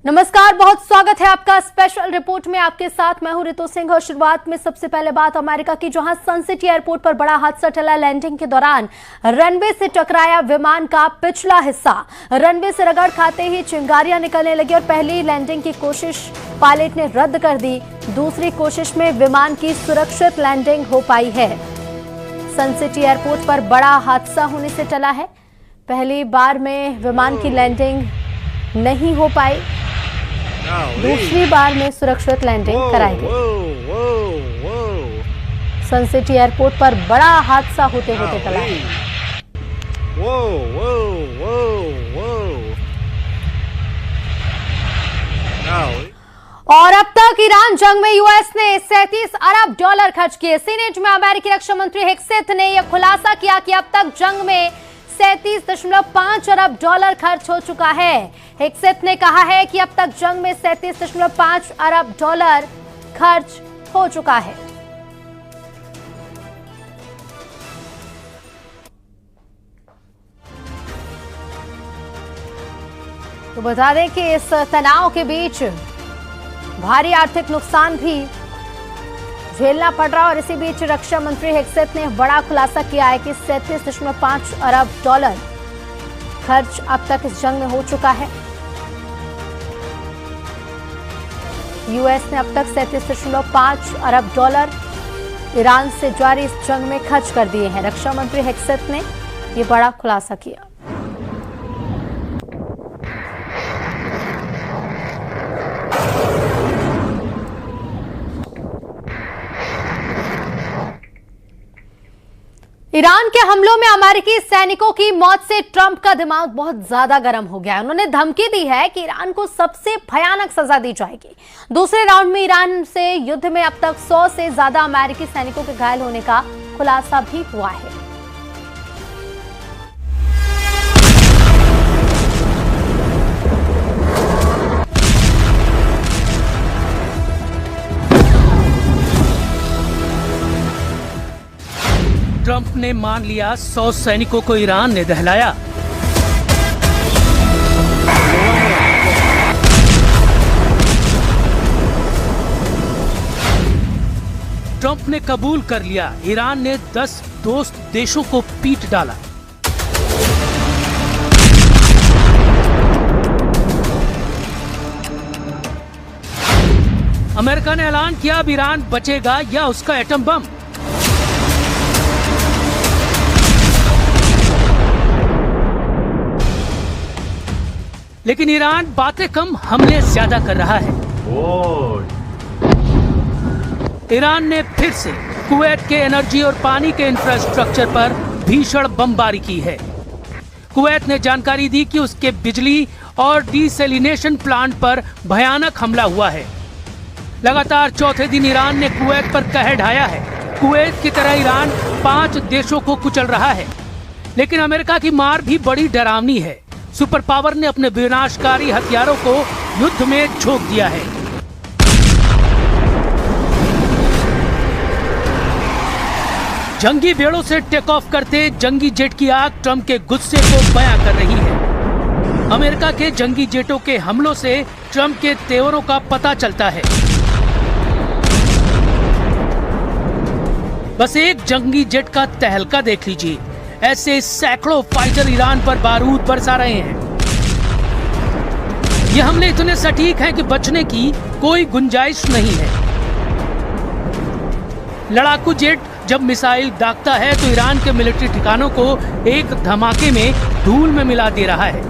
नमस्कार, बहुत स्वागत है आपका स्पेशल रिपोर्ट में। आपके साथ मैं हूं रितु सिंह और शुरुआत में सबसे पहले बात अमेरिका की, जहां सन सिटी एयरपोर्ट पर बड़ा हादसा टला। लैंडिंग के दौरान रनवे से टकराया विमान का पिछला हिस्सा। रनवे से रगड़ खाते ही चिंगारियां निकलने लगी और पहली लैंडिंग की कोशिश पायलट ने रद्द कर दी। दूसरी कोशिश में विमान की सुरक्षित लैंडिंग हो पाई है। सन सिटी एयरपोर्ट पर बड़ा हादसा होने से टला है। पहली बार में विमान की लैंडिंग नहीं हो पाई, दूसरी बार में सुरक्षित लैंडिंग कराई गई। सन सिटी एयरपोर्ट पर बड़ा हादसा होते होते टला है। और अब तक ईरान जंग में यूएस ने $37 अरब खर्च किए। सीनेट में अमेरिकी रक्षा मंत्री हेक्सेथ ने यह खुलासा किया कि अब तक जंग में $37.5 अरब खर्च हो चुका है। हेक्सेथ ने कहा है कि अब तक जंग में $37.5 अरब खर्च हो चुका है। तो बता दें कि इस तनाव के बीच भारी आर्थिक नुकसान भी झेलना पड़ रहा है और इसी बीच रक्षा मंत्री हेक्सेथ ने बड़ा खुलासा किया है कि $37.5 अरब खर्च अब तक इस जंग में हो चुका है। यूएस ने अब तक $37.5 अरब ईरान से जारी इस जंग में खर्च कर दिए हैं। रक्षा मंत्री हेक्सेथ ने यह बड़ा खुलासा किया। ईरान के हमलों में अमेरिकी सैनिकों की मौत से ट्रंप का दिमाग बहुत ज्यादा गर्म हो गया है। उन्होंने धमकी दी है कि ईरान को सबसे भयानक सजा दी जाएगी। दूसरे राउंड में ईरान से युद्ध में अब तक 100 से ज्यादा अमेरिकी सैनिकों के घायल होने का खुलासा भी हुआ है। ट्रंप ने मान लिया 100 सैनिकों को ईरान ने दहलाया। ट्रंप ने कबूल कर लिया, ईरान ने 10 दोस्त देशों को पीट डाला। अमेरिका ने ऐलान किया अब ईरान बचेगा या उसका एटम बम। लेकिन ईरान बातें कम, हमले ज्यादा कर रहा है। ईरान ने फिर से कुवैत के एनर्जी और पानी के इंफ्रास्ट्रक्चर पर भीषण बमबारी की है। कुवैत ने जानकारी दी कि उसके बिजली और डिसैलिनेशन प्लांट पर भयानक हमला हुआ है। लगातार चौथे दिन ईरान ने कुवैत पर कहर ढाया है। कुवैत की तरह ईरान 5 देशों को कुचल रहा है। लेकिन अमेरिका की मार भी बड़ी डरावनी है। सुपर पावर ने अपने विनाशकारी हथियारों को युद्ध में झोंक दिया है। जंगी बेड़ों से टेक ऑफ करते जंगी जेट की आग ट्रंप के गुस्से को बयां कर रही है। अमेरिका के जंगी जेटों के हमलों से ट्रंप के तेवरों का पता चलता है। बस एक जंगी जेट का तहलका देख लीजिए, ऐसे सैकड़ों फाइटर ईरान पर बारूद बरसा रहे हैं। ये हमले इतने सटीक हैं कि बचने की कोई गुंजाइश नहीं है। लड़ाकू जेट जब मिसाइल दागता है तो ईरान के मिलिट्री ठिकानों को एक धमाके में धूल में मिला दे रहा है।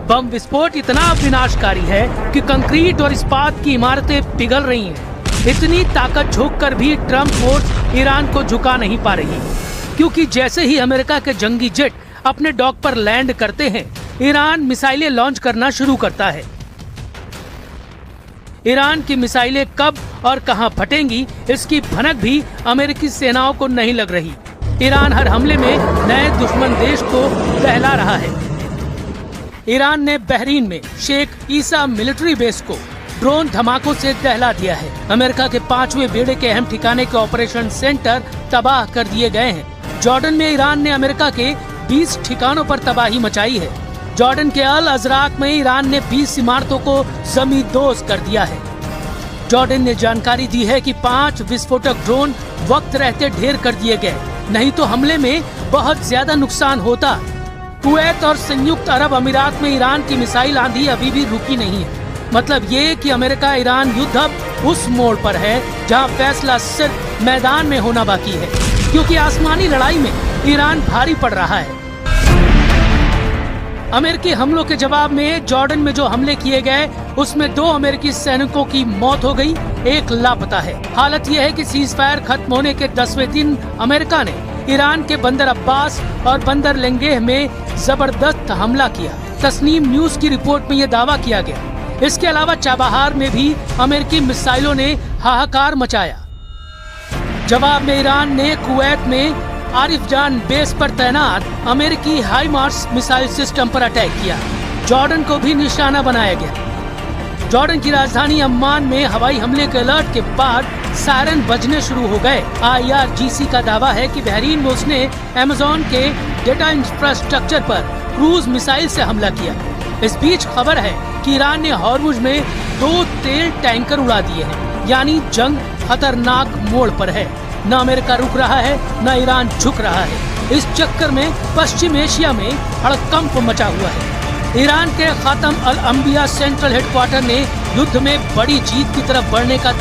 बम विस्फोट इतना विनाशकारी है कि कंक्रीट और इस्पात की इमारतें पिघल रही हैं। इतनी ताकत झोंक कर भी ट्रंप फोर्स ईरान को झुका नहीं पा रही, क्योंकि जैसे ही अमेरिका के जंगी जेट अपने डॉक पर लैंड करते हैं, ईरान मिसाइलें लॉन्च करना शुरू करता है। ईरान की मिसाइलें कब और कहां फटेंगी, इसकी भनक भी अमेरिकी सेनाओं को नहीं लग रही। ईरान हर हमले में नए दुश्मन देश को दहला रहा है। ईरान ने बहरीन में शेख ईसा मिलिट्री बेस को ड्रोन धमाकों से दहला दिया है। अमेरिका के 5वें बेड़े के अहम ठिकाने के ऑपरेशन सेंटर तबाह कर दिए गए हैं। जॉर्डन में ईरान ने अमेरिका के 20 ठिकानों पर तबाही मचाई है। जॉर्डन के अल अजराक में ईरान ने 20 इमारतों को जमींदोज कर दिया है। जॉर्डन ने जानकारी दी है कि 5 विस्फोटक ड्रोन वक्त रहते ढेर कर दिए गए, नहीं तो हमले में बहुत ज्यादा नुकसान होता। कुवैत और संयुक्त अरब अमीरात में ईरान की मिसाइल आंधी अभी भी रुकी नहीं है। मतलब ये कि अमेरिका ईरान युद्ध अब उस मोड़ पर है जहां फैसला सिर्फ मैदान में होना बाकी है, क्योंकि आसमानी लड़ाई में ईरान भारी पड़ रहा है। अमेरिकी हमलों के जवाब में जॉर्डन में जो हमले किए गए उसमें 2 अमेरिकी सैनिकों की मौत हो गई, 1 लापता है। हालत यह है कि सीज फायर खत्म होने के 10वें दिन अमेरिका ने ईरान के बंदर अब्बास और बंदर लेंगेह में जबरदस्त हमला किया। तस्नीम न्यूज की रिपोर्ट में यह दावा किया गया। इसके अलावा चाबहार में भी अमेरिकी मिसाइलों ने हाहाकार मचाया। जवाब में ईरान ने कुवैत में आरिफ जान बेस पर तैनात अमेरिकी हाइमार्स मिसाइल सिस्टम पर अटैक किया। जॉर्डन को भी निशाना बनाया गया। जॉर्डन की राजधानी अम्मान में हवाई हमले के अलर्ट के बाद सायरन बजने शुरू हो गए। IRGC का दावा है कि बहरीन में उसने अमेज़न के डेटा इंफ्रास्ट्रक्चर पर क्रूज मिसाइल से हमला किया। इस बीच खबर है कि ईरान ने हॉर्मुज में 2 तेल टैंकर उड़ा दिए हैं, यानी जंग खतरनाक मोड़ पर है। न अमेरिका रुक रहा है, न ईरान झुक रहा है। इस चक्कर में पश्चिम एशिया में हड़कंप मचा हुआ है। ईरान के खातम अल अंबिया सेंट्रल हेडक्वार्टर ने युद्ध में बड़ी जीत की तरफ बढ़ने का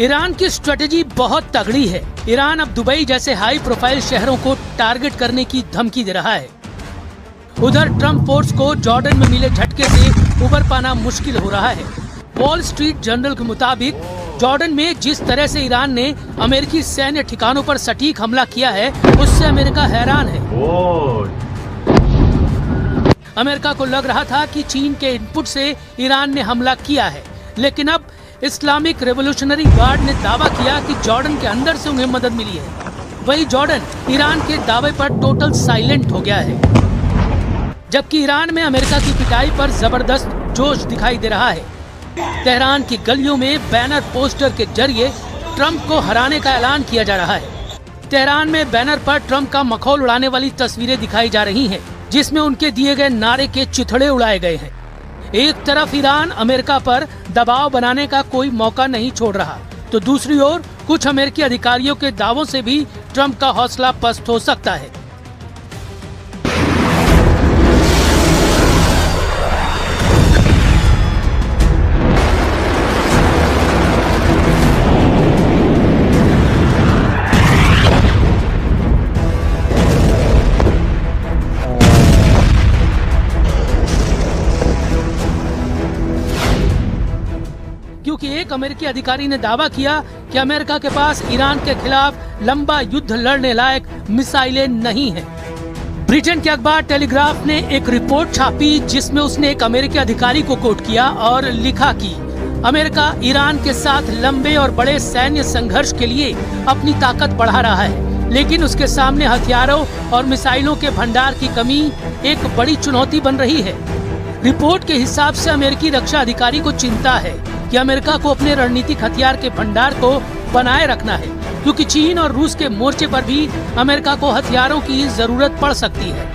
ईरान की स्ट्रेटेजी बहुत तगड़ी है। ईरान अब दुबई जैसे हाई प्रोफाइल शहरों को टारगेट करने की धमकी दे रहा है। उधर ट्रम्प फोर्स को जॉर्डन में मिले झटके से उबर पाना मुश्किल हो रहा है। वॉल स्ट्रीट जर्नल के मुताबिक जॉर्डन में जिस तरह से ईरान ने अमेरिकी सैन्य ठिकानों पर सटीक हमला किया है, उससे अमेरिका हैरान है। अमेरिका को लग रहा था कि चीन के इनपुट से ईरान ने हमला किया है, लेकिन अब इस्लामिक रेवोल्यूशनरी गार्ड ने दावा किया कि जॉर्डन के अंदर से उन्हें मदद मिली है। वही जॉर्डन ईरान के दावे पर टोटल साइलेंट हो गया है, जबकि ईरान में अमेरिका की पिटाई पर जबरदस्त जोश दिखाई दे रहा है। तेहरान की गलियों में बैनर पोस्टर के जरिए ट्रंप को हराने का ऐलान किया जा रहा है। तेहरान में बैनर पर ट्रंप का मखौल उड़ाने वाली तस्वीरें दिखाई जा रही हैं, जिसमें उनके दिए गए नारे के चिथड़े उड़ाए गए हैं। एक तरफ ईरान अमेरिका पर दबाव बनाने का कोई मौका नहीं छोड़ रहा, तो दूसरी ओर कुछ अमेरिकी अधिकारियों के दावों से भी ट्रंप का हौसला पस्त हो सकता है। क्योंकि एक अमेरिकी अधिकारी ने दावा किया कि अमेरिका के पास ईरान के खिलाफ लंबा युद्ध लड़ने लायक मिसाइलें नहीं हैं। ब्रिटेन के अखबार टेलीग्राफ ने एक रिपोर्ट छापी जिसमें उसने एक अमेरिकी अधिकारी को कोट किया और लिखा कि अमेरिका ईरान के साथ लंबे और बड़े सैन्य संघर्ष के लिए अपनी ताकत बढ़ा रहा है, लेकिन उसके सामने हथियारों और मिसाइलों के भंडार की कमी एक बड़ी चुनौती बन रही है। रिपोर्ट के हिसाब से अमेरिकी रक्षा अधिकारी को चिंता है कि अमेरिका को अपने रणनीतिक हथियार के भंडार को बनाए रखना है, क्योंकि चीन और रूस के मोर्चे पर भी अमेरिका को हथियारों की जरूरत पड़ सकती है।